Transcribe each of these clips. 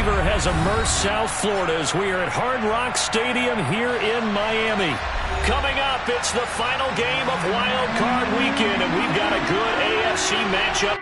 fever has immersed South Florida as we are at Hard Rock Stadium here in Miami. Coming up, it's the final game of Wild Card Weekend, and we've got a good AFC matchup.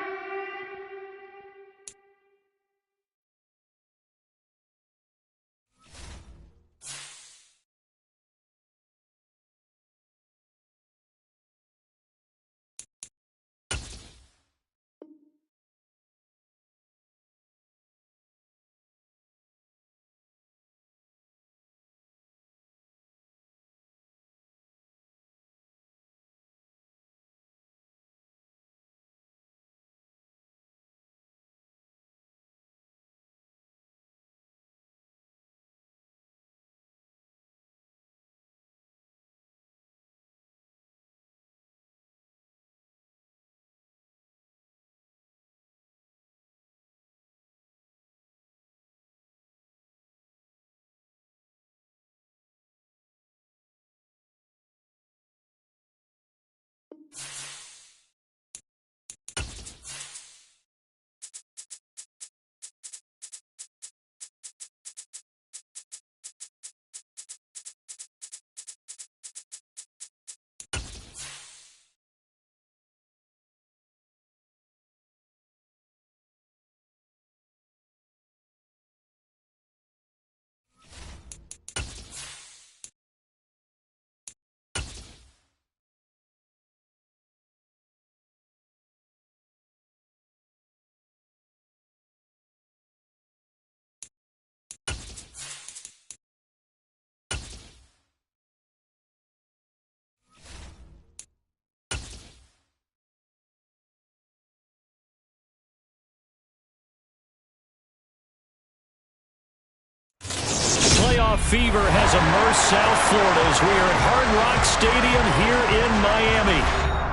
Playoff fever has immersed South Florida as we are at Hard Rock Stadium here in Miami.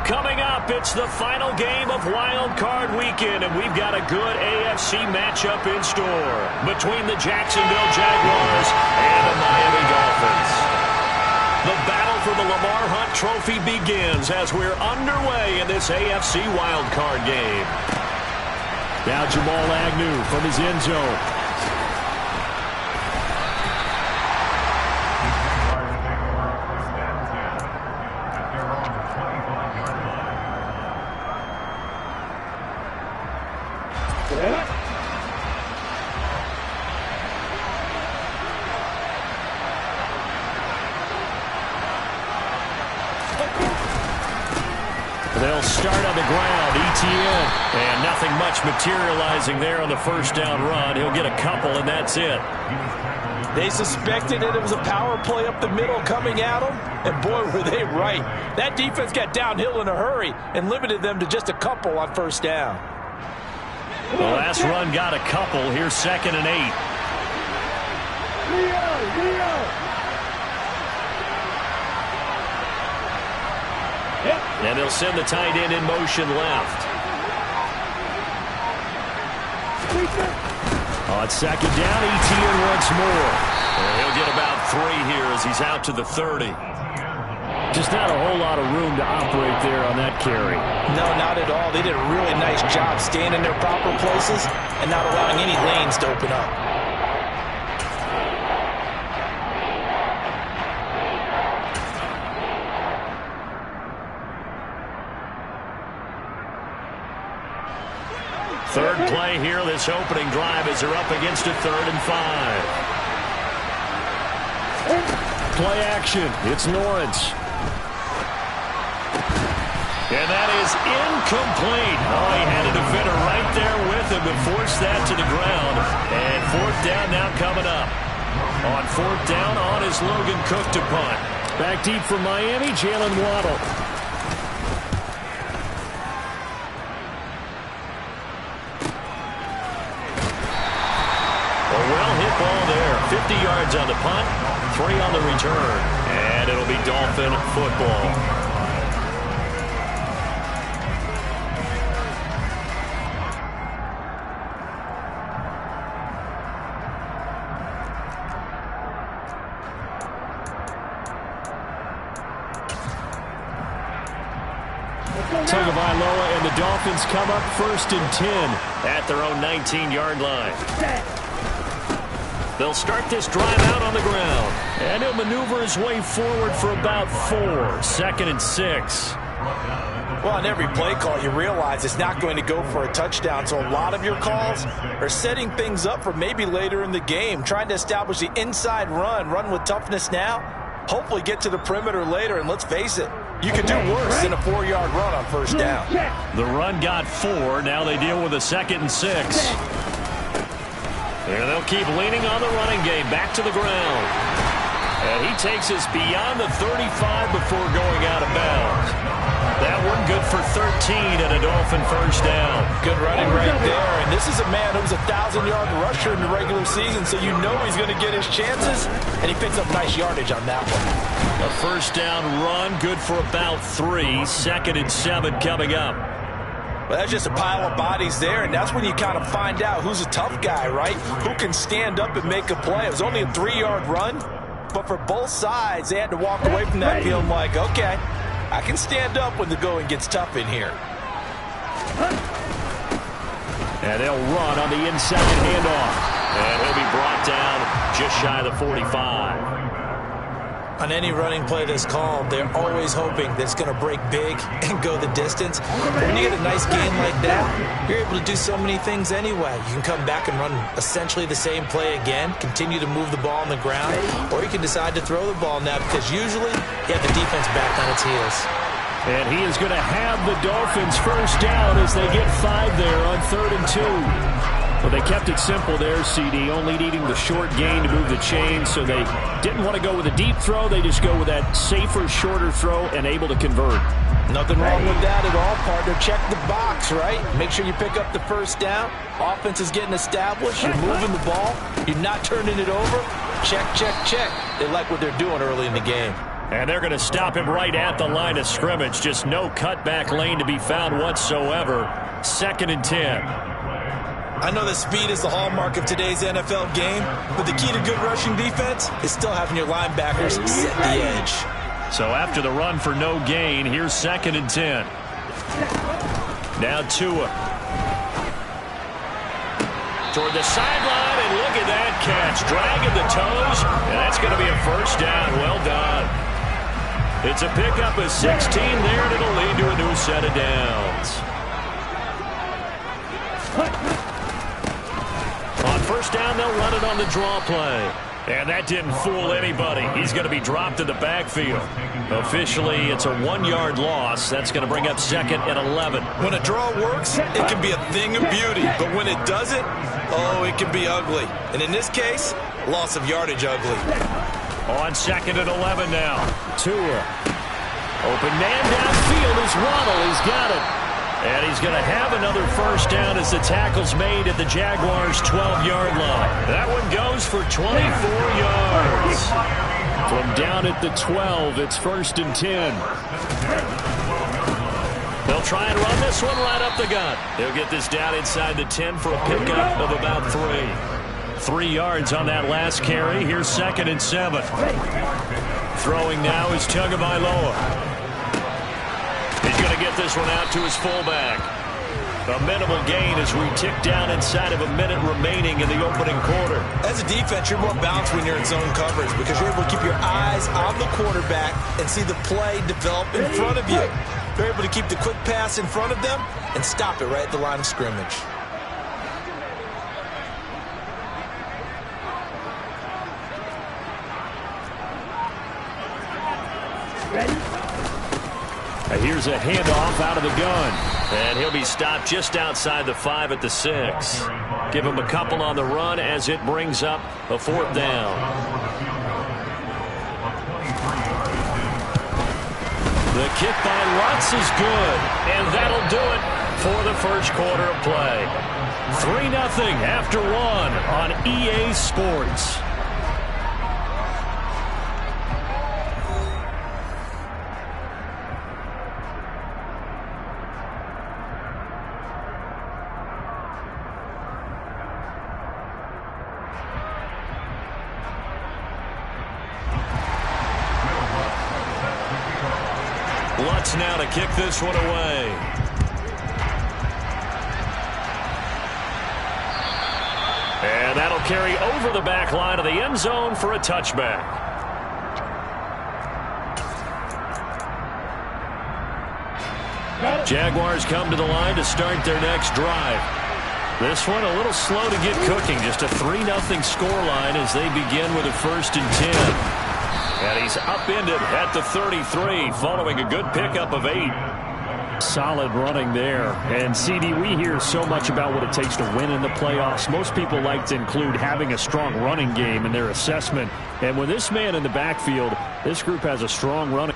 Coming up, it's the final game of Wild Card Weekend, and we've got a good AFC matchup in store between the Jacksonville Jaguars and the Miami Dolphins. The battle for the Lamar Hunt Trophy begins as we're underway in this AFC Wild Card game. Now Jamal Agnew from his end zone. They'll start on the ground, ETN, and nothing much materializing there on the first down run. He'll get a couple, and that's it. They suspected it was a power play up the middle coming at them, and boy, were they right. That defense got downhill in a hurry and limited them to just a couple on first down. The last run got a couple. Here's 2nd and 8. And they'll send the tight end in motion left. On 2nd down, ETN once more. And he'll get about 3 here as he's out to the 30. Just not a whole lot of room to operate there on that carry. No, not at all. They did a really nice job staying in their proper places and not allowing any lanes to open up. Third play here, this opening drive as they're up against a 3rd and 5. Play action, it's Lawrence. And that is incomplete. Oh, he had a defender right there with him to force that to the ground. And 4th down now coming up. On 4th down, on is Logan Cook to punt. Back deep for Miami, Jalen Waddle. A well-hit ball there. 50 yards on the punt, 3 on the return. And it'll be Dolphin football. Tagovailoa and the Dolphins come up 1st and 10 at their own 19-yard line. They'll start this drive out on the ground. And he'll maneuver his way forward for about 4. 2nd and 6. Well, on every play call, you realize it's not going to go for a touchdown. So a lot of your calls are setting things up for maybe later in the game, trying to establish the inside run with toughness now, hopefully get to the perimeter later. And let's face it, you could do worse than a 4-yard run on first down. The run got 4. Now they deal with a 2nd and 6. And they'll keep leaning on the running game. Back to the ground. And he takes us beyond the 35 before going out of bounds. That one good for 13 and a Dolphin first down. Good running right there. And this is a man who was a 1,000-yard rusher in the regular season, so you know he's going to get his chances. And he picks up nice yardage on that one. A first down run, good for about 3. 2nd and 7 coming up. Well, that's just a pile of bodies there, and that's when you kind of find out who's a tough guy, right? Who can stand up and make a play. It was only a 3-yard run, but for both sides, they had to walk away from that feeling like, okay, I can stand up when the going gets tough in here. And they'll run on the inside handoff. And he'll be brought down just shy of the 45. On any running play that's called, they're always hoping that it's going to break big and go the distance. But when you get a nice gain like that, you're able to do so many things anyway. You can come back and run essentially the same play again, continue to move the ball on the ground, or you can decide to throw the ball now because usually you have the defense back on its heels. And he is going to have the Dolphins first down as they get 5 there on 3rd and 2. Well, they kept it simple there, CD, only needing the short gain to move the chain, so they didn't want to go with a deep throw. They just go with that safer, shorter throw and able to convert. Nothing wrong with that at all, partner. Check the box, right? Make sure you pick up the first down. Offense is getting established. You're moving the ball. You're not turning it over. Check, check, check. They like what they're doing early in the game. And they're going to stop him right at the line of scrimmage. Just no cutback lane to be found whatsoever. 2nd and 10. I know that speed is the hallmark of today's NFL game, but the key to good rushing defense is still having your linebackers set the edge. So after the run for no gain, here's 2nd and 10. Now Tua. Toward the sideline, and look at that catch. Dragging the toes, and that's going to be a first down. Well done. It's a pickup of 16 there, and it'll lead to a new set of downs. On first down, they'll run it on the draw play. And that didn't fool anybody. He's going to be dropped in the backfield. Officially, it's a 1-yard loss. That's going to bring up 2nd and 11. When a draw works, it can be a thing of beauty. But when it doesn't, oh, it can be ugly. And in this case, loss of yardage ugly. On 2nd and 11 now. Tua. Open man downfield is Waddle. He's got it. And he's going to have another first down as the tackle's made at the Jaguars' 12-yard line. That one goes for 24 yards. From down at the 12, it's 1st and 10. They'll try and run this one right up the gut. They'll get this down inside the 10 for a pickup of about 3. 3 yards on that last carry. Here's 2nd and 7. Throwing now is Tagovailoa. He's going to get this one out to his fullback. A minimal gain as we tick down inside of a minute remaining in the opening quarter. As a defense, you're more balanced when you're in zone coverage because you're able to keep your eyes on the quarterback and see the play develop in front of you. You're able to keep the quick pass in front of them and stop it right at the line of scrimmage. Here's a handoff out of the gun. And he'll be stopped just outside the 5 at the 6. Give him a couple on the run as it brings up a 4th down. The kick by Lutz is good. And that'll do it for the first quarter of play. 3-0 after 1 on EA Sports. Lutz now to kick this one away. And that'll carry over the back line of the end zone for a touchback. Jaguars come to the line to start their next drive. This one a little slow to get cooking. Just a 3-0 scoreline as they begin with a 1st and 10. And he's upended at the 33 following a good pickup of 8. Solid running there. And, CD, we hear so much about what it takes to win in the playoffs. Most people like to include having a strong running game in their assessment. And with this man in the backfield, this group has a strong running.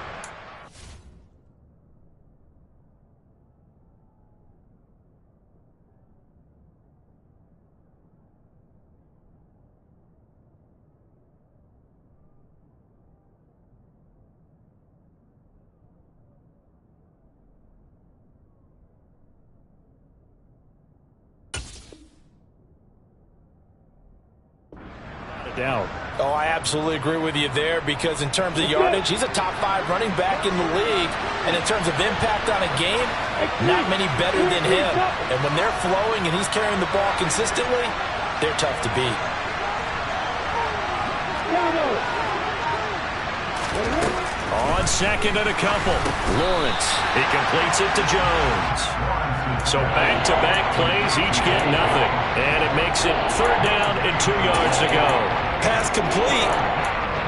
Doubt. Oh, I absolutely agree with you there because in terms of yardage, he's a top 5 running back in the league. And in terms of impact on a game, not many better than him. And when they're flowing and he's carrying the ball consistently, they're tough to beat. On 2nd and a couple. Lawrence. He completes it to Jones. So back-to-back plays, each get nothing. And it makes it 3rd down and 2 yards to go. Pass complete,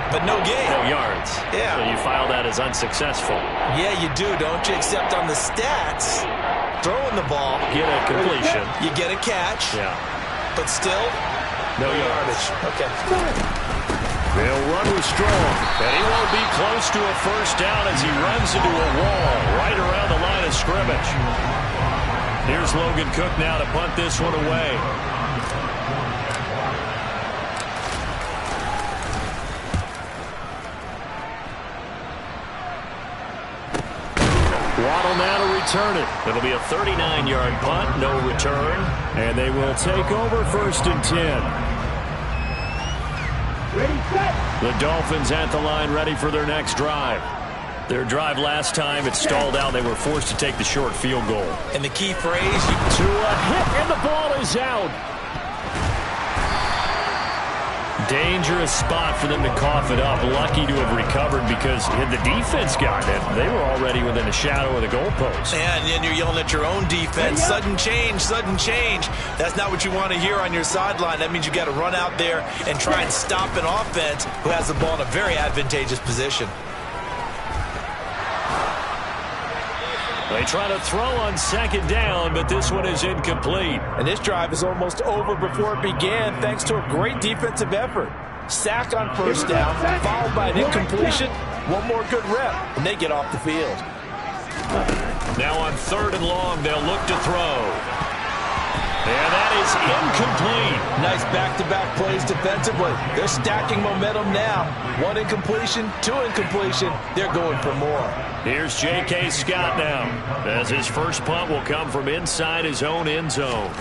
but no gain. No yards. Yeah. So you file that as unsuccessful. Yeah, you do, don't you? Except on the stats, throwing the ball. Get a completion. You get a catch. Yeah. But still, no yardage. Okay. They'll run with Strong. And he won't be close to a 1st down as he runs into a wall right around the line of scrimmage. Here's Logan Cook now to punt this one away. Waddle now to return it. It'll be a 39-yard punt, no return. And they will take over 1st and 10. Ready, set. The Dolphins at the line ready for their next drive. Their drive last time, it stalled out. They were forced to take the short field goal. And the key phrase, to a hit, and the ball is out. Dangerous spot for them to cough it up. Lucky to have recovered because had the defense gotten it, they were already within a shadow of the goalpost. And then you're yelling at your own defense. Sudden change, sudden change. That's not what you want to hear on your sideline. That means you got to run out there and try and stop an offense who has the ball in a very advantageous position. They try to throw on 2nd down, but this one is incomplete. And this drive is almost over before it began thanks to a great defensive effort. Sack on 1st down, followed by an incompletion. One more good rep, and they get off the field. Now on 3rd and long, they'll look to throw. And that is incomplete. Nice back-to-back plays defensively. They're stacking momentum now. 1 incompletion, 2 incompletion. They're going for more. Here's J.K. Scott now, as his first punt will come from inside his own end zone.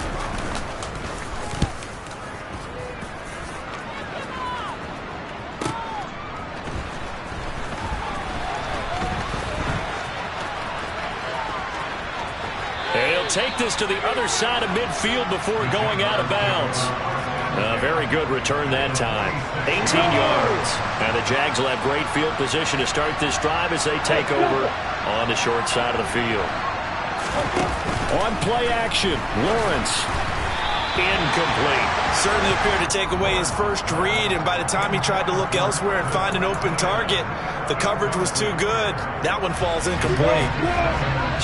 He'll take this to the other side of midfield before going out of bounds. A very good return that time. 18 yards. And the Jags will have great field position to start this drive as they take over on the short side of the field. On play action, Lawrence. Incomplete. Certainly appeared to take away his first read, and by the time he tried to look elsewhere and find an open target, the coverage was too good. That one falls incomplete.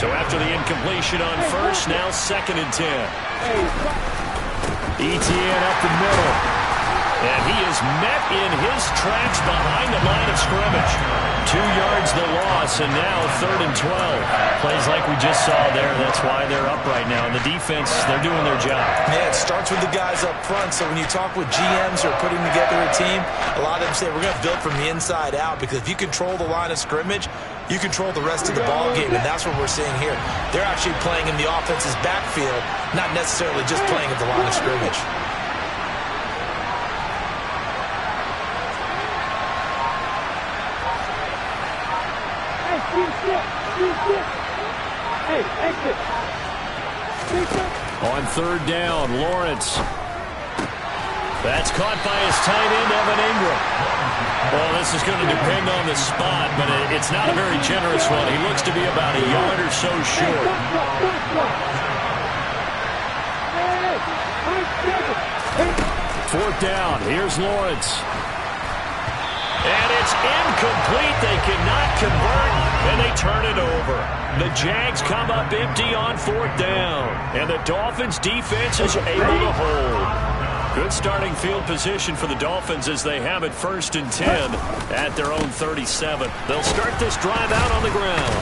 So after the incompletion on 1st, now 2nd and 10. Etienne up the middle. And he is met in his tracks behind the line of scrimmage. 2 yards the loss, and now 3rd and 12. Plays like we just saw there. That's why they're up right now. And the defense, they're doing their job. Yeah, it starts with the guys up front. So when you talk with GMs who are putting together a team, a lot of them say we're going to build from the inside out, because if you control the line of scrimmage, you control the rest of the ball game, and that's what we're seeing here. They're actually playing in the offense's backfield, not necessarily just playing at the line of scrimmage. Hey, exit. On 3rd down, Lawrence. That's caught by his tight end, Evan Ingram. Well, this is going to depend on the spot, but it's not a very generous one. He looks to be about a yard or so short. Fourth down. Here's Lawrence. And it's incomplete. They cannot convert, and they turn it over. The Jags come up empty on fourth down, and the Dolphins' defense is able to hold. Good starting field position for the Dolphins as they have it 1st and 10 at their own 37. They'll start this drive out on the ground.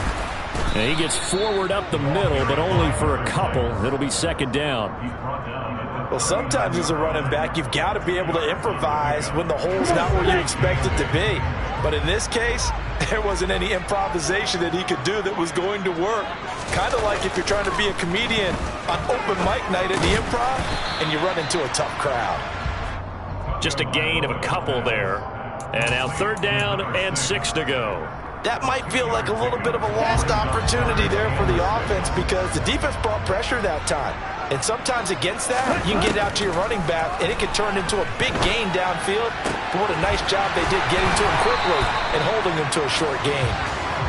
And he gets forward up the middle, but only for a couple. It'll be 2nd down. Well, sometimes as a running back, you've got to be able to improvise when the hole's not where you expect it to be. But in this case, there wasn't any improvisation that he could do that was going to work. Kind of like if you're trying to be a comedian on open mic night at the Improv and you run into a tough crowd. Just a gain of a couple there. And now 3rd down and 6 to go. That might feel like a little bit of a lost opportunity there for the offense because the defense brought pressure that time. And sometimes against that, you can get out to your running back, and it can turn into a big gain downfield. But what a nice job they did getting to him quickly and holding him to a short gain.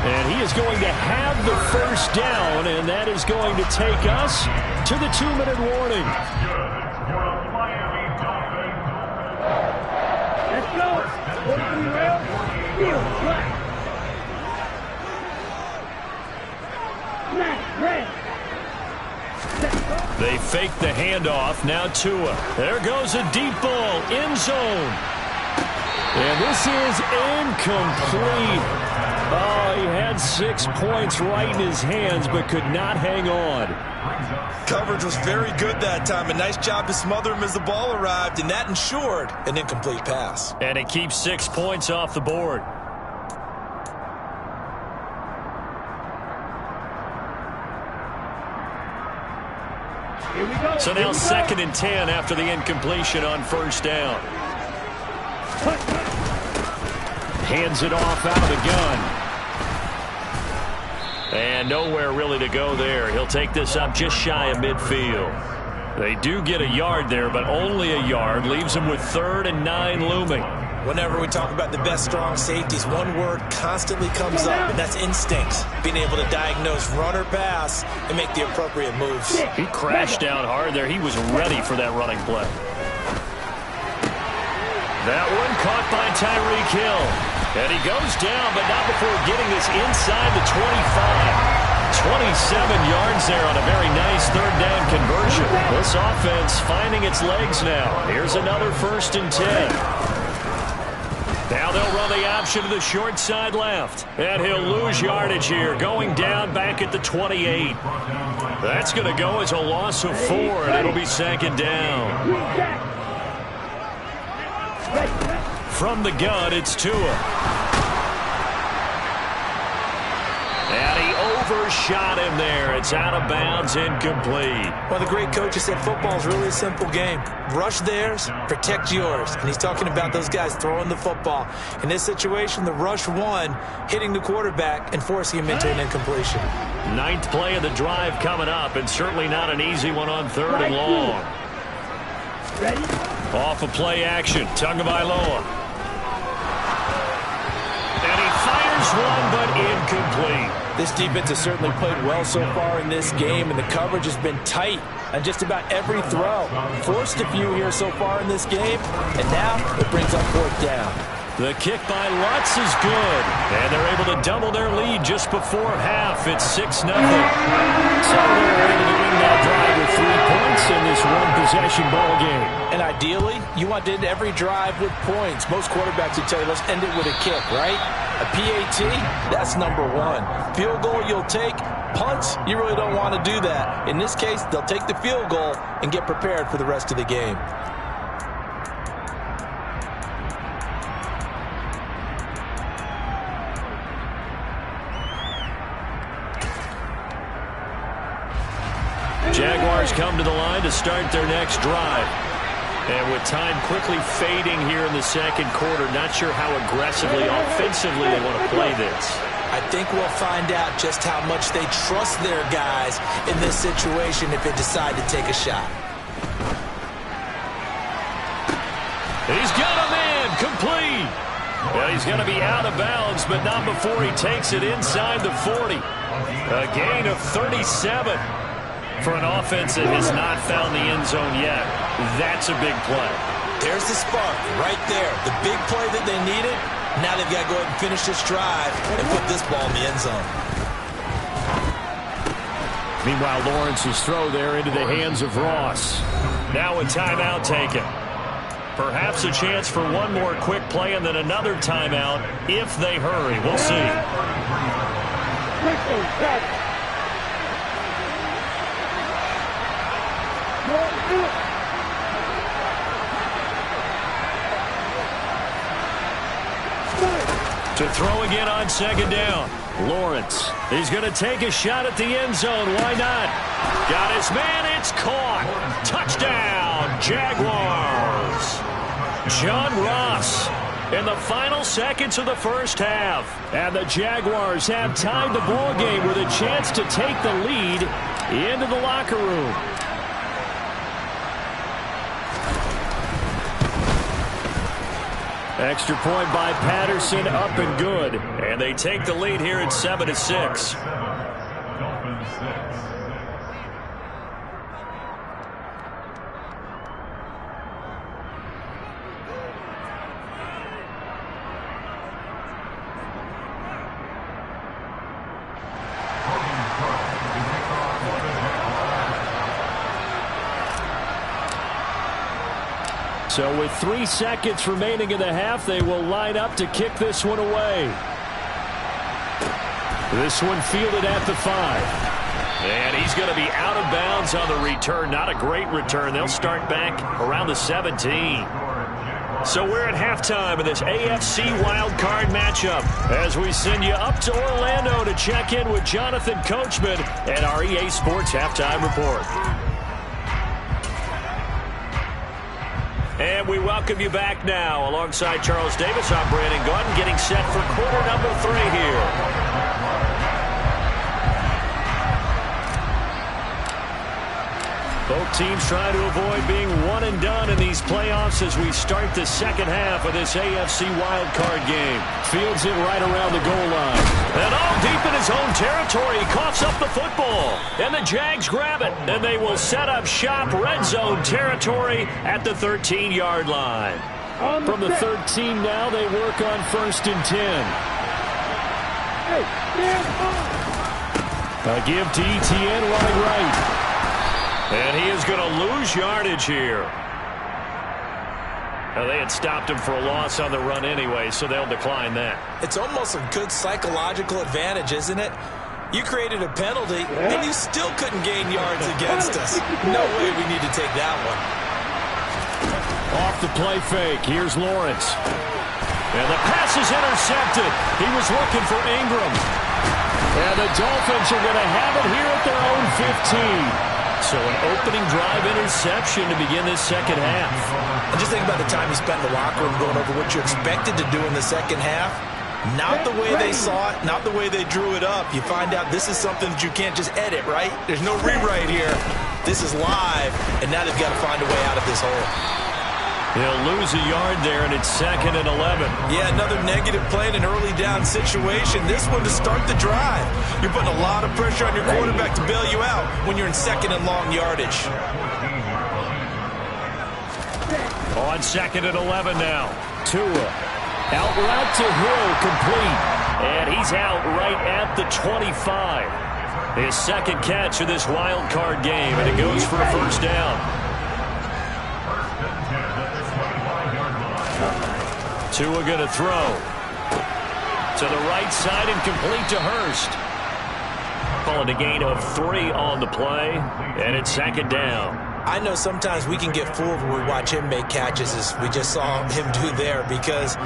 And he is going to have the 1st down, and that is going to take us to the 2-minute warning. Let's go. They fake the handoff. Now Tua. There goes a deep ball. End zone. And this is incomplete. Oh, he had 6 points right in his hands, but could not hang on. Coverage was very good that time. A nice job to smother him as the ball arrived, and that ensured an incomplete pass. And it keeps 6 points off the board. So now 2nd and 10 after the incompletion on 1st down. Hands it off out of the gun. And nowhere really to go there. He'll take this up just shy of midfield. They do get a yard there, but only a yard. Leaves them with 3rd and 9 looming. Whenever we talk about the best strong safeties, one word constantly comes up, and that's instinct. Being able to diagnose run or pass and make the appropriate moves. He crashed down hard there. He was ready for that running play. That one caught by Tyreek Hill. And he goes down, but not before getting this inside the 25. 27 yards there on a very nice 3rd down conversion. This offense finding its legs now. Here's another 1st and 10. Now they'll run the option to the short side left. And he'll lose yardage here, going down back at the 28. That's going to go as a loss of 4, and it'll be 2nd down. From the gun, it's Tua. And he overshot him there. It's out of bounds, incomplete. Well, the great coach said football is really a simple game. Rush theirs, protect yours. And he's talking about those guys throwing the football. In this situation, the rush won, hitting the quarterback and forcing him into an incompletion. 9th play of the drive coming up, and certainly not an easy one on 3rd and long. Off of play action, Tagovailoa. And he fires one, but incomplete. This defense has certainly played well so far in this game, and the coverage has been tight on just about every throw. Forced a few here so far in this game, and now it brings up 4th down. The kick by Lutz is good, and they're able to double their lead just before half. It's 6-0. So they're able to win that drive with 3 points in this one-possession ball game. And ideally, you want to end every drive with points. Most quarterbacks would tell you, let's end it with a kick, right? A PAT, that's number 1. Field goal you'll take. Punts, you really don't want to do that. In this case, they'll take the field goal and get prepared for the rest of the game. Jaguars come to the line to start their next drive. And with time quickly fading here in the 2nd quarter, not sure how aggressively, offensively they want to play this. I think we'll find out just how much they trust their guys in this situation if they decide to take a shot. He's got him in. Complete. Well, he's going to be out of bounds, but not before he takes it inside the 40. A gain of 37 for an offense that has not found the end zone yet. That's a big play. There's the spark right there. The big play that they needed. Now they've got to go ahead and finish this drive and put this ball in the end zone. Meanwhile, Lawrence's throw there into the hands of Ross. Now a timeout taken. Perhaps a chance for one more quick play and then another timeout if they hurry. We'll see. To throw again on second down. Lawrence, he's going to take a shot at the end zone. Why not? Got his man. It's caught. Touchdown, Jaguars. John Ross in the final seconds of the first half. And the Jaguars have tied the ball game with a chance to take the lead into the locker room. Extra point by Patterson, up and good. And they take the lead here at 7-6. So with 3 seconds remaining in the half, they will line up to kick this one away. This one fielded at the 5. And he's going to be out of bounds on the return. Not a great return. They'll start back around the 17. So we're at halftime of this AFC wildcard matchup as we send you up to Orlando to check in with Jonathan Coachman and our EA Sports Halftime Report. And we welcome you back now. Alongside Charles Davis, I'm Brandon Gaudin, getting set for quarter number 3 here. Both teams trying to avoid being one and done in these playoffs as we start the second half of this AFC wildcard game. Fields it right around the goal line. And all deep in his own territory, he coughs up the football. And the Jags grab it. And they will set up shop red zone territory at the 13-yard line. From the 13 now, they work on 1st and 10. A give to Etienne wide right. And he is going to lose yardage here. Now, they had stopped him for a loss on the run anyway, so they'll decline that. It's almost a good psychological advantage, isn't it? You created a penalty, and you still couldn't gain yards against us. No way we need to take that one. Off the play fake. Here's Lawrence. And the pass is intercepted. He was looking for Ingram. And the Dolphins are going to have it here at their own 15. So an opening drive interception to begin this second half. And just think about the time you spent in the locker room going over what you expected to do in the second half. Not the way they saw it, not the way they drew it up. You find out this is something that you can't just edit, right? There's no rewrite here. This is live, and now they've got to find a way out of this hole. He'll lose a yard there, and it's 2nd and 11. Yeah, another negative play in an early down situation. This one to start the drive. You're putting a lot of pressure on your quarterback to bail you out when you're in 2nd and long yardage. On 2nd and 11 now. Tua. Out route to Hill, complete. And he's out right at the 25. His second catch of this wild card game, and it goes for a first down. Tua going to throw. To the right side and complete to Hurst. Calling a gain of 3 on the play, and it's 2nd down. I know sometimes we can get fooled when we watch him make catches as we just saw him do there because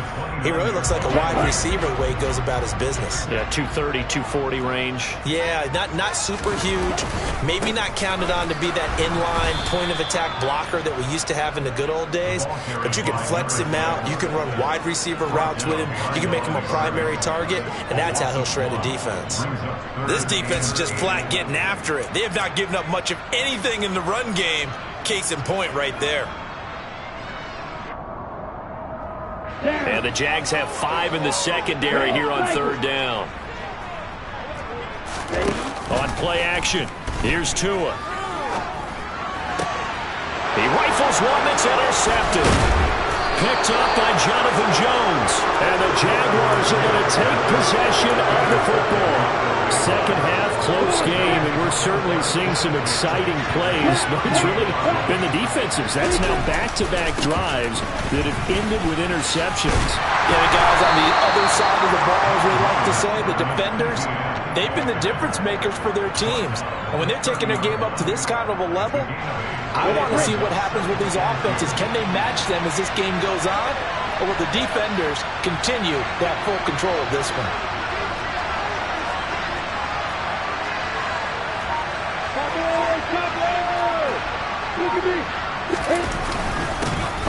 he really looks like a wide receiver the way he goes about his business. Yeah, 230, 240 range. Yeah, not super huge. Maybe not counted on to be that inline point-of-attack blocker that we used to have in the good old days, but you can flex him out. You can run wide receiver routes with him. You can make him a primary target, and that's how he'll shred a defense. This defense is just flat getting after it. They have not given up much of anything in the run game. Case in point right there. And the Jags have 5 in the secondary here on third down. On play action, here's Tua. He rifles one that's intercepted. Picked up by Jonathan Jones. And the Jaguars are going to take possession of the football. Second half, close game, and we're certainly seeing some exciting plays, but it's really been the defenses. That's now back-to-back drives that have ended with interceptions. Yeah, the guys on the other side of the ball, as we like to say, the defenders, they've been the difference makers for their teams. And when they're taking their game up to this kind of a level, I want to see what happens with these offenses. Can they match them as this game goes on? Or will the defenders continue to have full control of this one?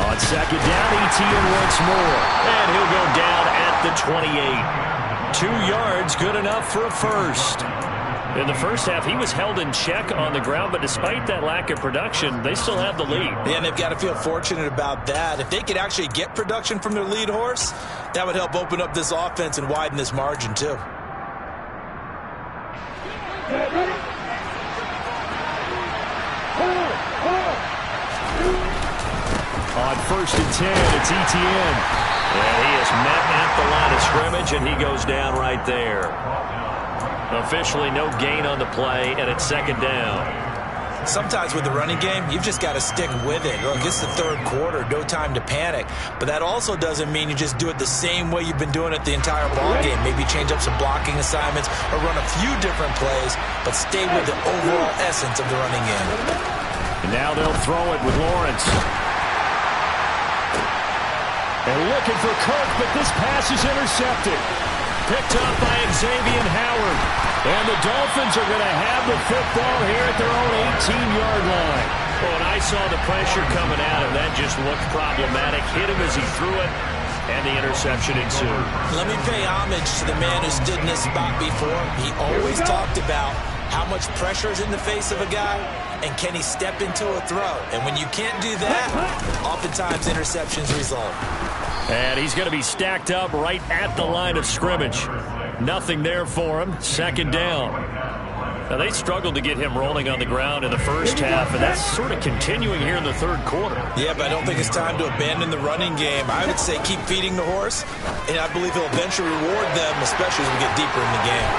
On second down, Etienne once more. And he'll go down at the 28. 2 yards, good enough for a first. In the first half, he was held in check on the ground, but despite that lack of production, they still have the lead. Yeah, and they've got to feel fortunate about that. If they could actually get production from their lead horse, that would help open up this offense and widen this margin, too. On first and 10, it's Etienne. And he is met at the line of scrimmage, and he goes down right there. Officially no gain on the play, and it's second down. Sometimes with the running game, you've just got to stick with it. Look, it's the third quarter, no time to panic. But that also doesn't mean you just do it the same way you've been doing it the entire ball game. Maybe change up some blocking assignments or run a few different plays, but stay with the overall essence of the running game. And now they'll throw it with Lawrence. And looking for Kirk, but this pass is intercepted. Picked up by Xavier Howard. And the Dolphins are going to have the football here at their own 18-yard line. Oh, and I saw the pressure coming at him. That just looked problematic. Hit him as he threw it, and the interception ensued. Let me pay homage to the man who stood in this spot before. He always talked about how much pressure is in the face of a guy, and can he step into a throw. And when you can't do that, oftentimes interceptions result. And he's going to be stacked up right at the line of scrimmage. Nothing there for him. Second down. Now, they struggled to get him rolling on the ground in the first half, and that's sort of continuing here in the third quarter. Yeah, but I don't think it's time to abandon the running game. I would say keep feeding the horse, and I believe he'll eventually reward them, especially as we get deeper in the game.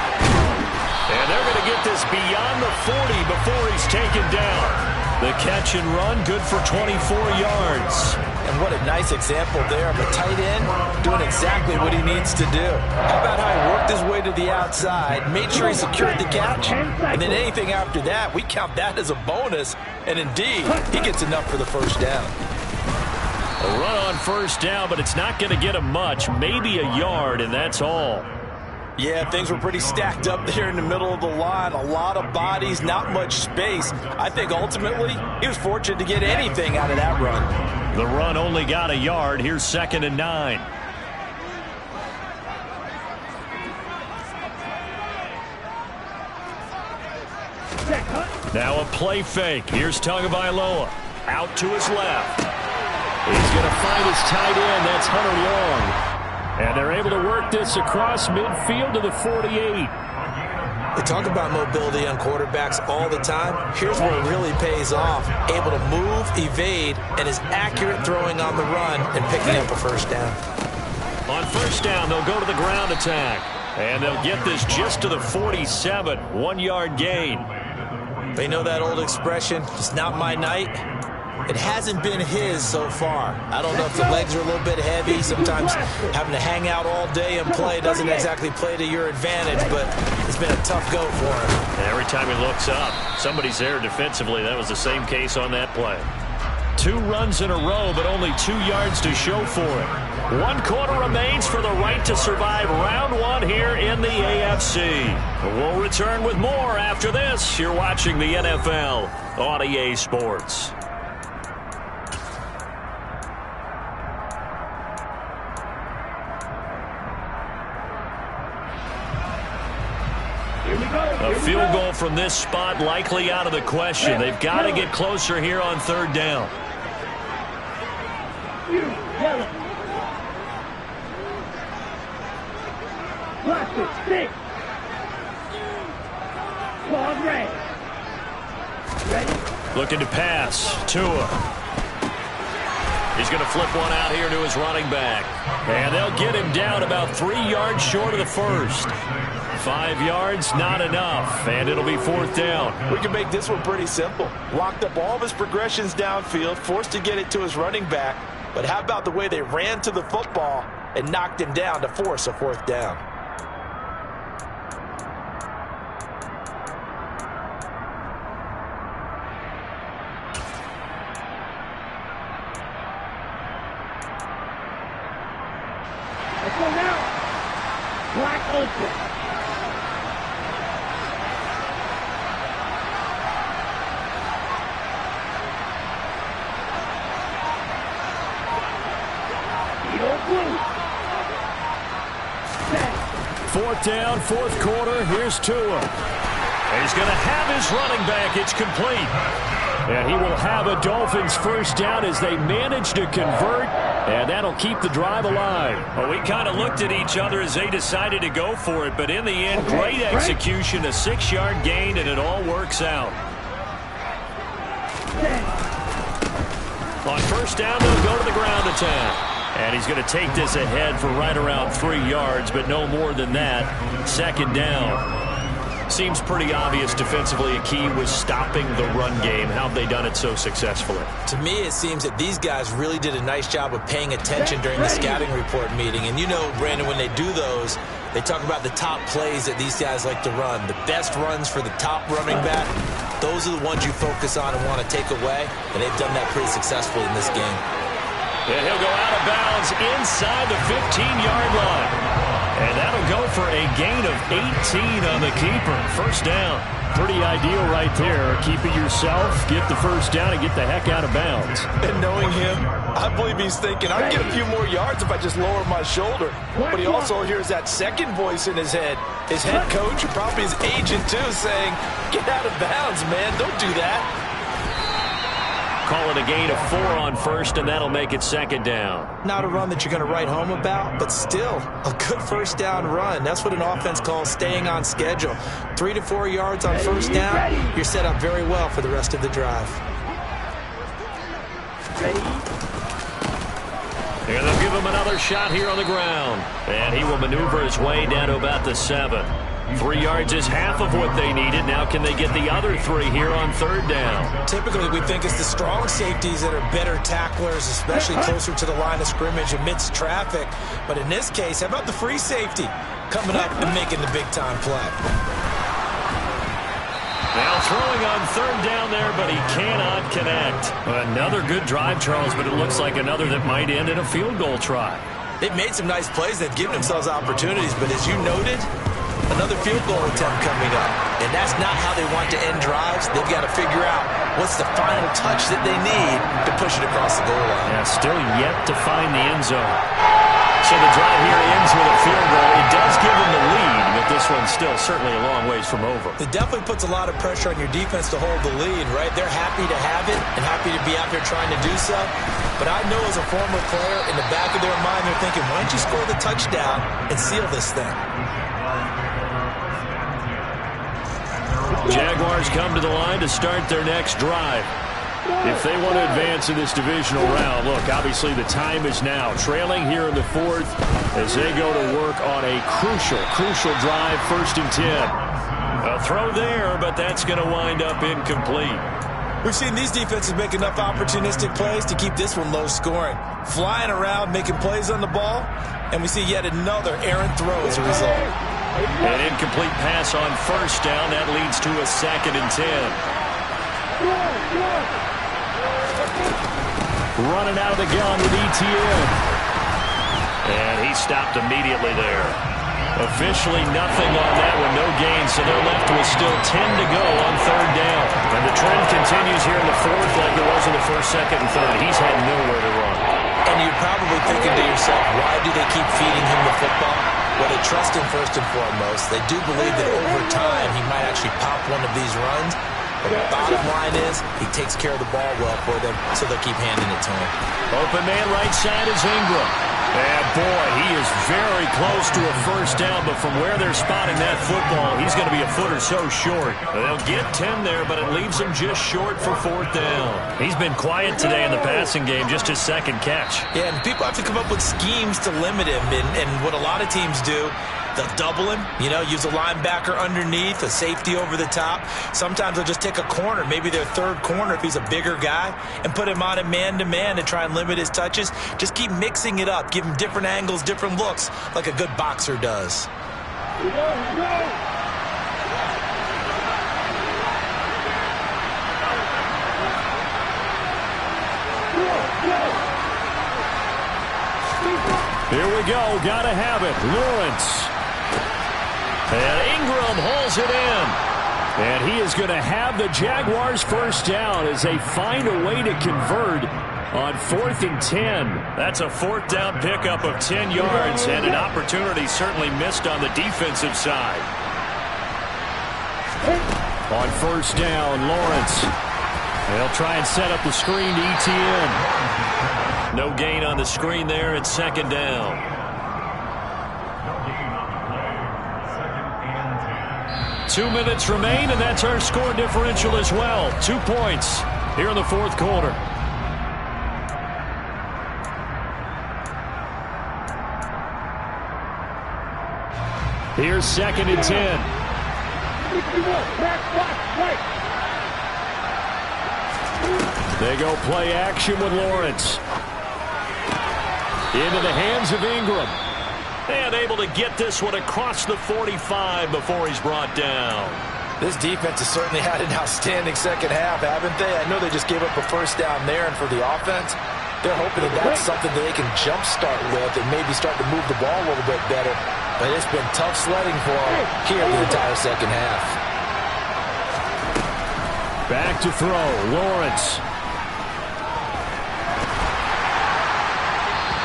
And they're going to get this beyond the 40 before he's taken down. The catch and run, good for 24 yards. And what a nice example there of a tight end doing exactly what he needs to do. How about how he worked his way to the outside, made sure he secured the catch, and then anything after that, we count that as a bonus. And indeed, he gets enough for the first down. A run on first down, but it's not going to get him much, maybe a yard, and that's all. Yeah, things were pretty stacked up there in the middle of the line. A lot of bodies, not much space. I think ultimately he was fortunate to get anything out of that run. The run only got a yard. Here's 2nd and 9. Now a play fake. Here's Tagovailoa. Out to his left. He's going to find his tight end. That's Hunter Long. And they're able to work this across midfield to the 48. They talk about mobility on quarterbacks all the time. Here's where it really pays off. Able to move, evade, and is accurate throwing on the run and picking up a first down. On first down, they'll go to the ground attack. And they'll get this just to the 47. 1-yard gain. They know that old expression, it's not my night. It hasn't been his so far. I don't know if the legs are a little bit heavy. Sometimes having to hang out all day and play doesn't exactly play to your advantage, but it's been a tough go for him. And every time he looks up, somebody's there defensively. That was the same case on that play. 2 runs in a row, but only 2 yards to show for it. 1 quarter remains for the right to survive round 1 here in the AFC. We'll return with more after this. You're watching the NFL on EA Sports. A field goal from this spot likely out of the question. They've got to get closer here on third down. Ball ready. Ready? Looking to pass. Tua. He's going to flip one out here to his running back. And they'll get him down about 3 yards short of the first. 5 yards, not enough. And it'll be fourth down. We can make this one pretty simple. Locked up all of his progressions downfield, forced to get it to his running back. But how about the way they ran to the football and knocked him down to force a fourth down? Let's go now. Black open. Fourth down, fourth quarter. Here's Tua. He's going to have his running back. It's complete. And he will have a Dolphins first down as they manage to convert. And that'll keep the drive alive. Well, we kind of looked at each other as they decided to go for it. But in the end, great execution, a 6-yard gain, and it all works out. On first down, they'll go to the ground attack. And he's going to take this ahead for right around 3 yards, but no more than that. Second down. Seems pretty obvious defensively a key was stopping the run game. How have they done it so successfully? To me, it seems that these guys really did a nice job of paying attention during the scouting report meeting. And you know, Brandon, when they do those, they talk about the top plays that these guys like to run. The best runs for the top running back, those are the ones you focus on and want to take away. And they've done that pretty successfully in this game. And he'll go out of bounds inside the 15-yard line. And that'll go for a gain of 18 on the keeper. First down. Pretty ideal right there. Keep it yourself, get the first down, and get the heck out of bounds. And knowing him, I believe he's thinking, I'll get a few more yards if I just lower my shoulder. But he also hears that second voice in his head. His head coach, or probably his agent too, saying, get out of bounds, man. Don't do that. Call it a gain of 4 on first, and that'll make it second down. Not a run that you're going to write home about, but still a good first down run. That's what an offense calls staying on schedule. 3 to 4 yards on first down, you're set up very well for the rest of the drive. And they'll give him another shot here on the ground. And he will maneuver his way down to about the 7. 3 yards is half of what they needed. Now can they get the other 3 here on third down? Typically, we think it's the strong safeties that are better tacklers, especially closer to the line of scrimmage amidst traffic. But in this case, how about the free safety coming up and making the big-time play? Now throwing on third down there, but he cannot connect. Another good drive, Charles, but it looks like another that might end in a field goal try. They've made some nice plays. They've given themselves opportunities, but as you noted, another field goal attempt coming up. And that's not how they want to end drives. They've got to figure out what's the final touch that they need to push it across the goal line. Yeah, still yet to find the end zone. So the drive here ends with a field goal. It does give them the lead, but this one's still certainly a long ways from over. It definitely puts a lot of pressure on your defense to hold the lead, right? They're happy to have it and happy to be out there trying to do so. But I know as a former player, in the back of their mind, they're thinking, why don't you score the touchdown and seal this thing? Jaguars come to the line to start their next drive. If they want to advance in this divisional round, look, obviously the time is now. Trailing here in the fourth as they go to work on a crucial drive, 1st and 10. A throw there, but that's going to wind up incomplete. We've seen these defenses make enough opportunistic plays to keep this one low scoring. Flying around, making plays on the ball, and we see yet another errant throw as a result. An incomplete pass on first down. That leads to a 2nd and 10. Running out of the gun with ETN. And he stopped immediately there. Officially nothing on that one, no gain, so they're left with still 10 to go on third down. And the trend continues here in the fourth like it was in the first, second, and third. He's had nowhere to run. And you're probably thinking to yourself, why do they keep feeding him the football? Well, they trust him first and foremost. They do believe that over time he might actually pop one of these runs. But the bottom line is he takes care of the ball well for them, so they'll keep handing it to him. Open man right side is Ingram. And boy, he is very close to a first down, but from where they're spotting that football, he's going to be a foot or so short. They'll get 10 there, but it leaves him just short for fourth down. He's been quiet today in the passing game, just his second catch. Yeah, and people have to come up with schemes to limit him, and what a lot of teams do, they'll double him, use a linebacker underneath, a safety over the top. Sometimes they'll just take a corner, maybe their third corner if he's a bigger guy, and put him on a man-to-man to try and limit his touches. Just keep mixing it up, give him different angles, different looks, like a good boxer does. Here we go, gotta have it. Lawrence. And Ingram hauls it in. And he is going to have the Jaguars first down as they find a way to convert on 4th and 10. That's a fourth down pickup of 10 yards and an opportunity certainly missed on the defensive side. On first down, Lawrence. They'll try and set up the screen to ETN. No gain on the screen there. It's second down. 2 minutes remain, and that's our score differential as well. 2 points here in the fourth quarter. Here's 2nd and 10. They go play action with Lawrence. Into the hands of Ingram. And able to get this one across the 45 before he's brought down. This defense has certainly had an outstanding second half, haven't they? I know they just gave up a first down there, and for the offense, they're hoping that that's something that they can jumpstart with and maybe start to move the ball a little bit better. But it's been tough sledding for them here the entire second half. Back to throw, Lawrence.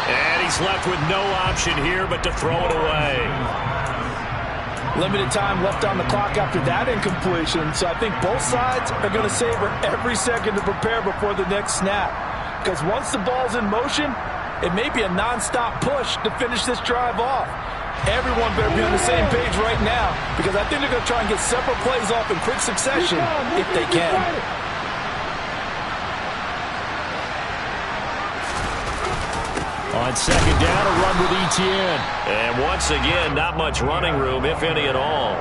And he's left with no option here but to throw it away. Limited time left on the clock after that incompletion, so I think both sides are going to savor every second to prepare before the next snap. Because once the ball's in motion, it may be a non-stop push to finish this drive off. Everyone better be on the same page right now, because I think they're going to try and get several plays off in quick succession if they can. On second down, a run with ETN. And once again, not much running room, if any at all.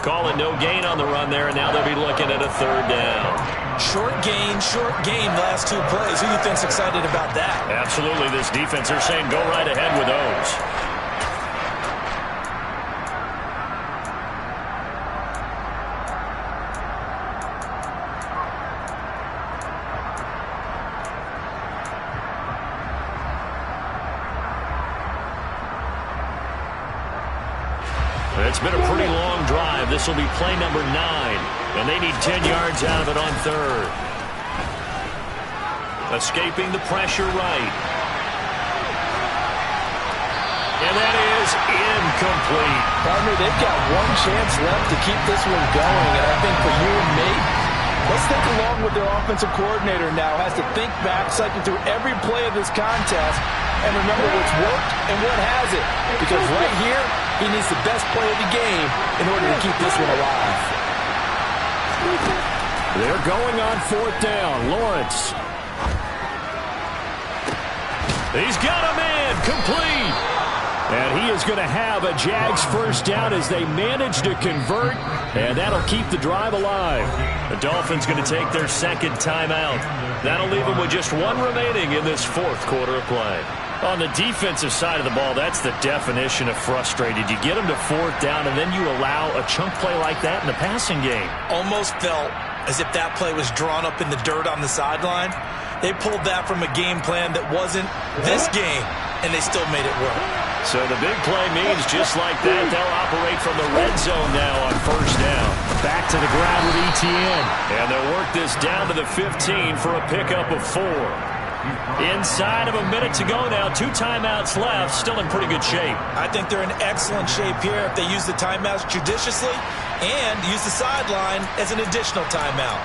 Calling no gain on the run there, and now they'll be looking at a third down. Short gain, last 2 plays. Who do you think's excited about that? Absolutely, this defense, they're saying go right ahead with those. It's been a pretty long drive. This will be play number 9. And they need 10 yards out of it on third. Escaping the pressure right. And that is incomplete. Partner, they've got one chance left to keep this one going. And I think for you and me, let's think along with their offensive coordinator now. Has to think back, cycle through every play of this contest, and remember what's worked and what hasn't. Because right here, he needs the best play of the game in order to keep this one alive. They're going on fourth down. Lawrence. He's got a man. Complete. And he is going to have a Jags first down as they manage to convert, and that'll keep the drive alive. The Dolphins going to take their second timeout. That'll leave them with just 1 remaining in this fourth quarter of play. On the defensive side of the ball, that's the definition of frustrated. You get them to fourth down, and then you allow a chunk play like that in the passing game. Almost felt as if that play was drawn up in the dirt on the sideline. They pulled that from a game plan that wasn't this game, and they still made it work. So the big play means just like that, they'll operate from the red zone now on first down. Back to the ground with ETN. And they'll work this down to the 15 for a pickup of 4. Inside of a minute to go now. 2 timeouts left. Still in pretty good shape. I think they're in excellent shape here if they use the timeouts judiciously and use the sideline as an additional timeout.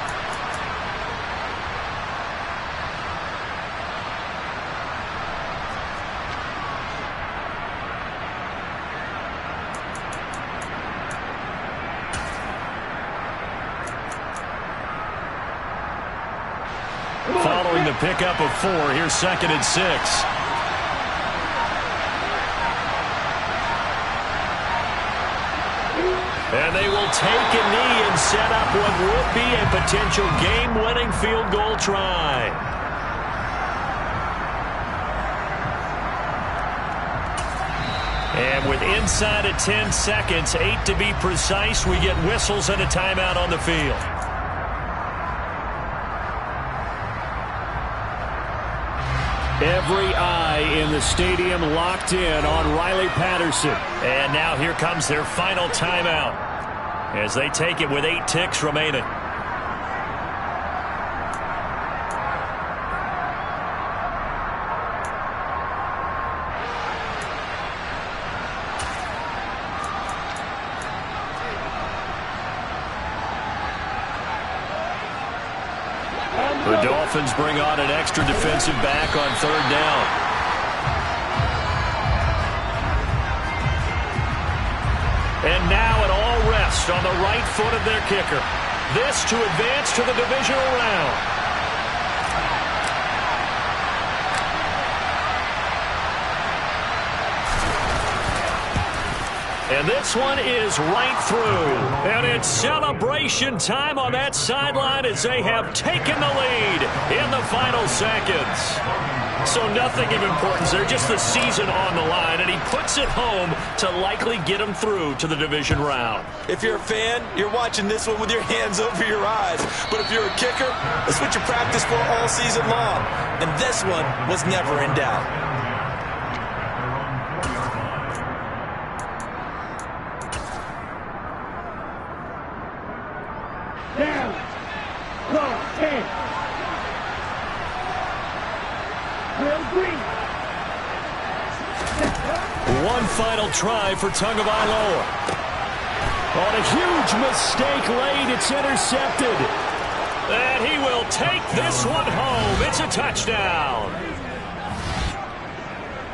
Following the pickup of 4, here's 2nd and 6. And they will take a knee and set up what would be a potential game-winning field goal try. And with inside of 10 seconds, 8 to be precise, we get whistles and a timeout on the field. Every eye in the stadium locked in on Riley Patterson. And now here comes their final timeout as they take it with 8 ticks remaining. The Dolphins bring on an extra defensive back on 3rd down. And now it all rests on the right foot of their kicker. This to advance to the divisional round. And this one is right through. And it's celebration time on that sideline as they have taken the lead in the final seconds. So nothing of importance there, just the season on the line. And he puts it home to likely get them through to the division round. If you're a fan, you're watching this one with your hands over your eyes. But if you're a kicker, that's what you practice for all season long. And this one was never in doubt. Down. Call 10. Will Green. One final try for Tagovailoa. On a huge mistake late, it's intercepted. And he will take this one home. It's a touchdown.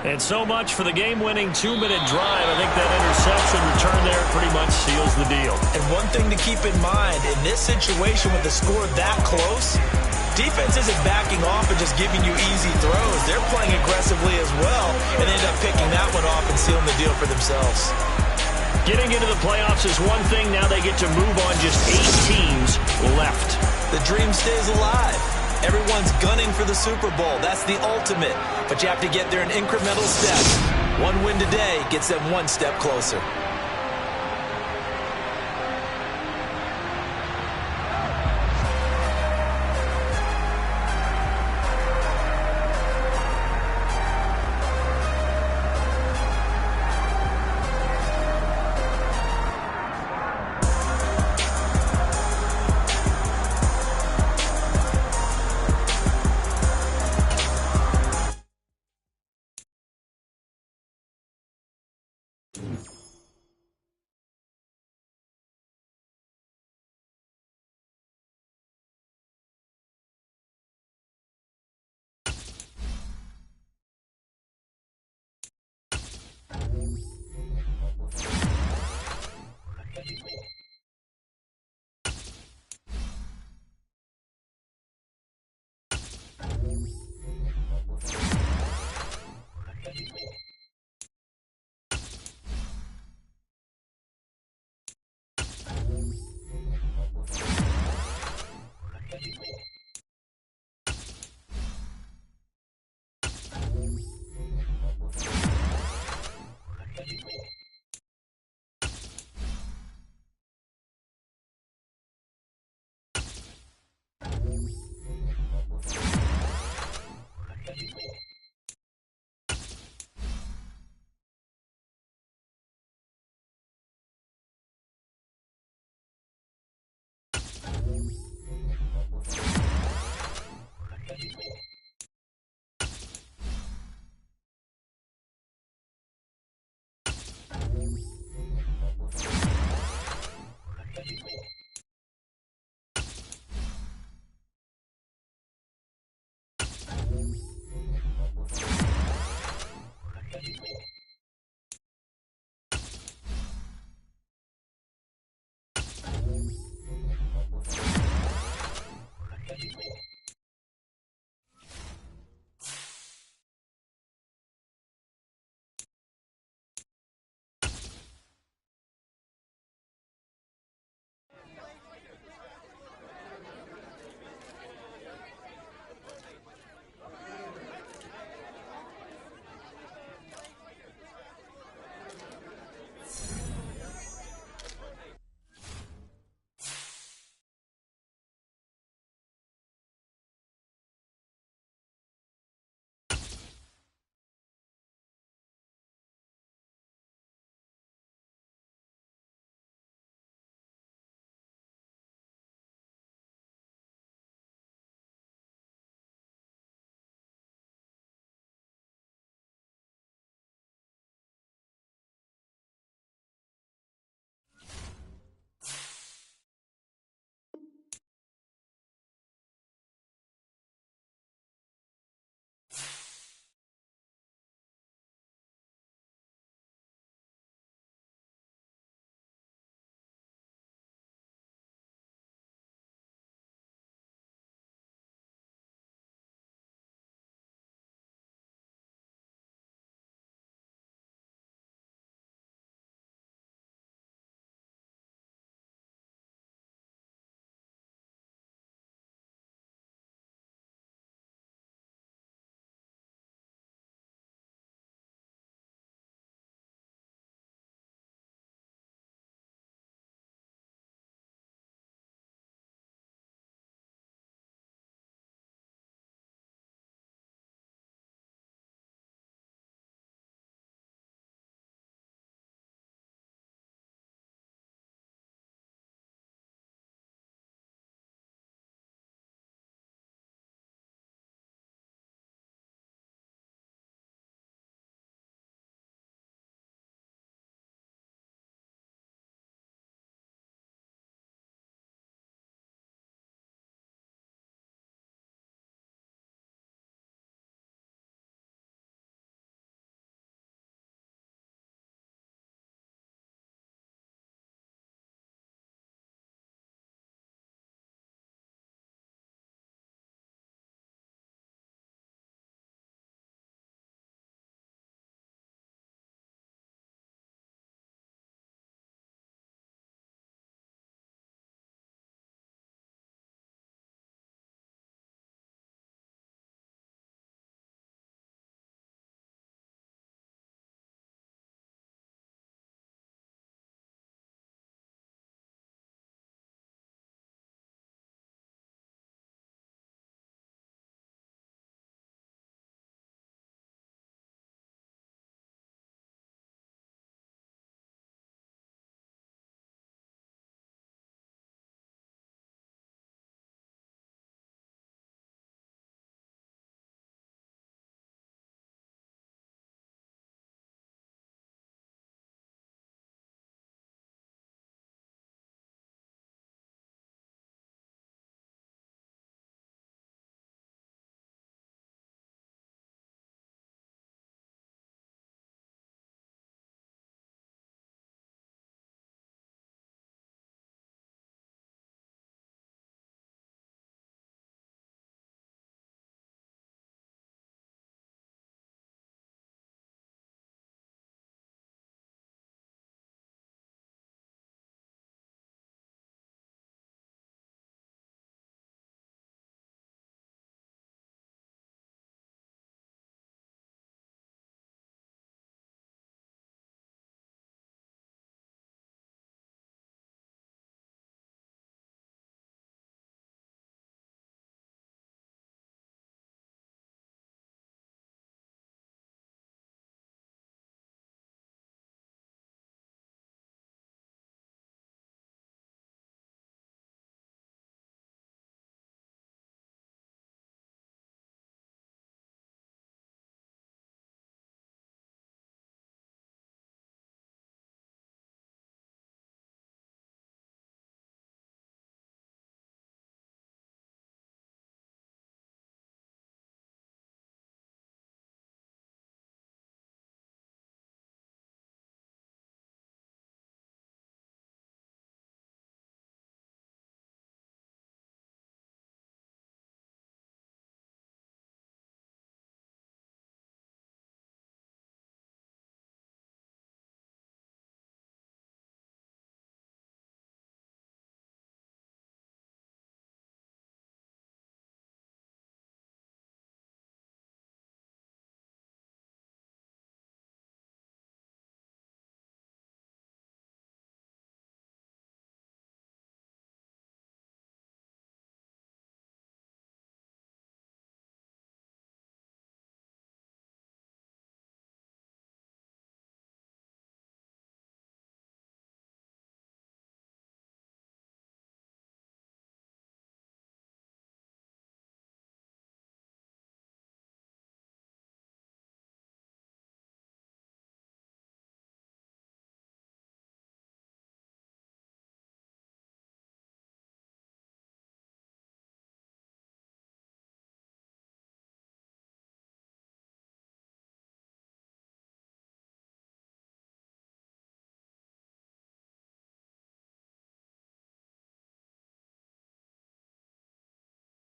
And so much for the game-winning 2-minute drive. I think that interception return there pretty much seals the deal. And one thing to keep in mind, in this situation with the score that close, defense isn't backing off and just giving you easy throws. They're playing aggressively as well and end up picking that one off and sealing the deal for themselves. Getting into the playoffs is one thing. Now they get to move on just 8 teams left. The dream stays alive. Everyone's gunning for the Super Bowl. That's the ultimate. But you have to get there in incremental steps. One win today gets them one step closer.